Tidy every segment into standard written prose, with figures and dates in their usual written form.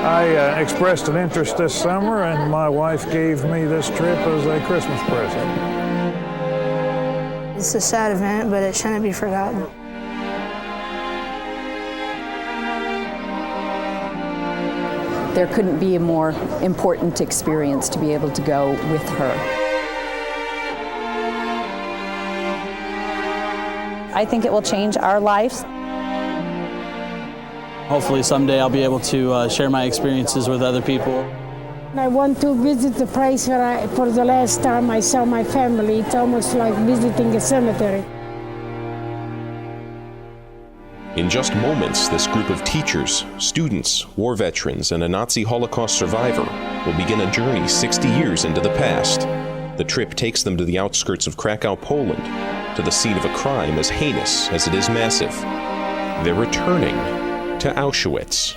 I expressed an interest this summer, and my wife gave me this trip as a Christmas present. It's a sad event, but it shouldn't be forgotten. There couldn't be a more important experience to be able to go with her. I think it will change our lives. Hopefully someday I'll be able to share my experiences with other people. I want to visit the place where for the last time I saw my family. It's almost like visiting a cemetery. In just moments, this group of teachers, students, war veterans, and a Nazi Holocaust survivor will begin a journey 60 years into the past. The trip takes them to the outskirts of Krakow, Poland, to the scene of a crime as heinous as it is massive. They're returning to Auschwitz.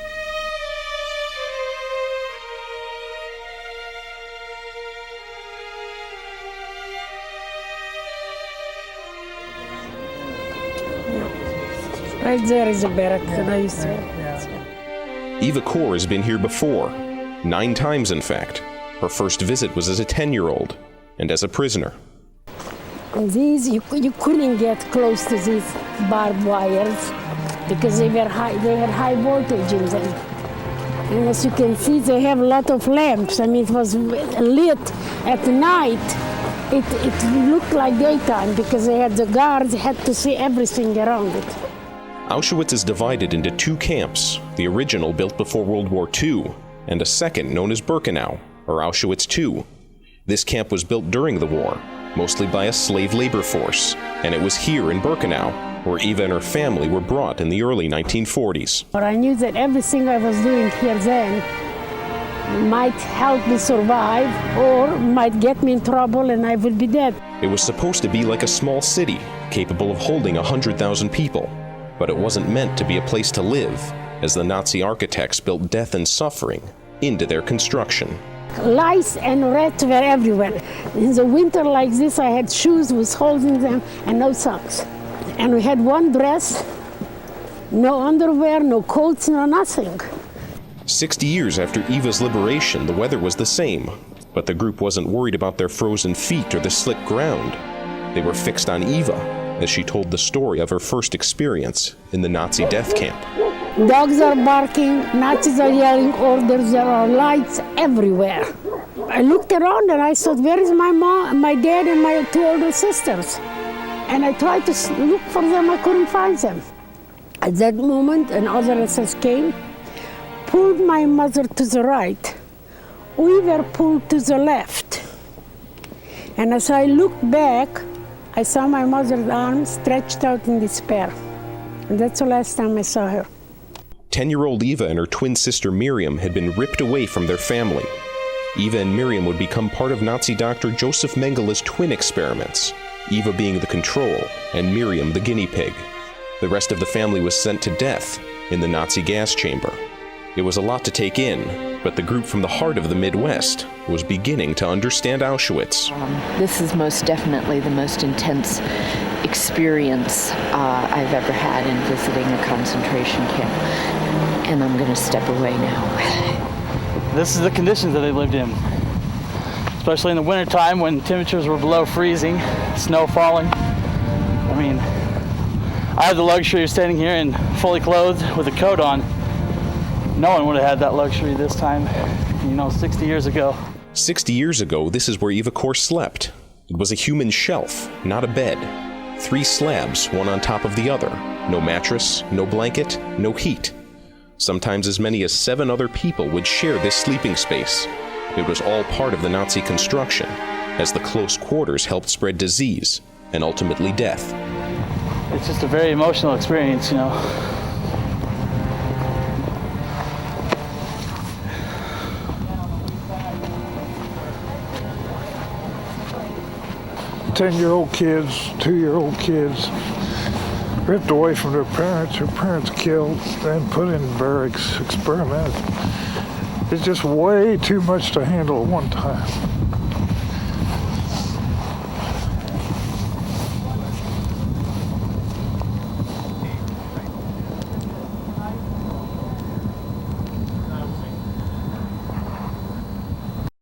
Right there is a barrack that I used to. Eva Kor has been here before, 9 times in fact. Her first visit was as a 10-year-old and as a prisoner. And these, you couldn't get close to these barbed wires because they had high voltage in them. And as you can see, they have a lot of lamps. I mean, it was lit at night. It looked like daytime because they had the guards had to see everything around it. Auschwitz is divided into 2 camps, the original built before World War II, and a second known as Birkenau, or Auschwitz II. This camp was built during the war, mostly by a slave labor force, and it was here in Birkenau where Eva and her family were brought in the early 1940s. But I knew that everything I was doing here then might help me survive or might get me in trouble and I would be dead. It was supposed to be like a small city, capable of holding 100,000 people. But it wasn't meant to be a place to live, as the Nazi architects built death and suffering into their construction. Lice and rats were everywhere. In the winter like this, I had shoes with holes in them and no socks. And we had one dress, no underwear, no coats, no nothing. 60 years after Eva's liberation, the weather was the same, but the group wasn't worried about their frozen feet or the slick ground. They were fixed on Eva, as she told the story of her first experience in the Nazi death camp. Dogs are barking, Nazis are yelling orders, there are lights everywhere. I looked around and I thought, where is my mom, my dad, and my 2 older sisters? And I tried to look for them, I couldn't find them. At that moment, another SS came, pulled my mother to the right. We were pulled to the left. And as I looked back, I saw my mother's arms stretched out in despair. And that's the last time I saw her. 10-year-old Eva and her twin sister Miriam had been ripped away from their family. Eva and Miriam would become part of Nazi doctor Joseph Mengele's twin experiments, Eva being the control and Miriam the guinea pig. The rest of the family was sent to death in the Nazi gas chamber. It was a lot to take in, but the group from the heart of the Midwest was beginning to understand Auschwitz. This is most definitely the most intense experience I've ever had in visiting a concentration camp. And I'm going to step away now. This is the conditions that they lived in, especially in the wintertime when temperatures were below freezing, snow falling. I mean, I have the luxury of standing here and fully clothed with a coat on. No one would have had that luxury this time, 60 years ago. 60 years ago, this is where Eva Kor slept. It was a human shelf, not a bed. 3 slabs, one on top of the other. No mattress, no blanket, no heat. Sometimes as many as 7 other people would share this sleeping space. It was all part of the Nazi construction, as the close quarters helped spread disease and ultimately death. It's just a very emotional experience, 10-year-old kids, 2-year-old kids, ripped away from their parents killed, then put in barracks, experimented. It's just way too much to handle at one time.